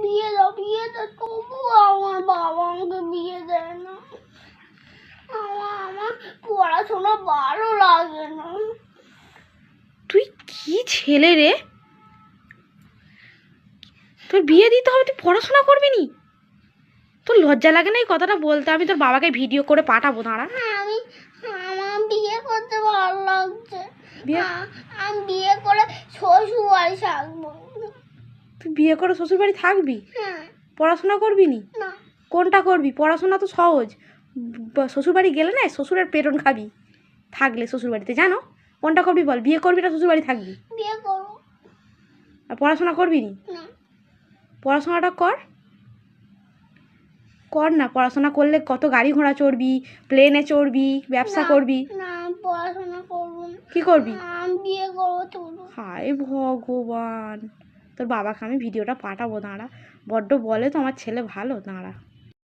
বিয়ে দাও, তবুও আমার বাবা আমাকে বিয়ে দেয় না। আমার পড়াশোনা ভালো লাগে না। তুই কি ছেলে রে, তোর বিয়ে দিতে হবে, তুই পড়াশোনা করবি নি? তোর লজ্জা লাগে না এই কথাটা বলতে? আমি তোর বাবাকে ভিডিও করে পাঠাবো, দাঁড়া। আমার বিয়ে করতে ভালো লাগছে। বিয়ে আমি বিয়ে করে শ্বশুর বাড়ি থাকবো। তুই বিয়ে করে শ্বশুর বাড়ি থাকবি? হ্যাঁ। পড়াশোনা করবি নি? না। কোনটা করবি? পড়াশোনা তো সহজ, শ্বশুর বাড়ি গেলে না শ্বশুরের পেটন খাবি থাকলে শ্বশুর বাড়িতে, জানো? কোনটা করবি বল, বিয়ে করবি না শ্বশুর বাড়ি থাকবি? বিয়ে করবো। আর পড়াশোনা করবি নি? না। পড়াশোনাটা কর, কর না। পড়াশোনা করলে কত গাড়ি ঘোড়া চড়বি, প্লেনে চড়বি, ব্যবসা করবি। না, পড়াশোনা করবো না। কি করবি? আমি বিয়ে করবো তোর। হায় ভগবান, তোর বাবাকে আমি ভিডিওটা পাঠাবো, দাঁড়া। বড্ড বলে তো আমার ছেলে ভালো, দাঁড়া।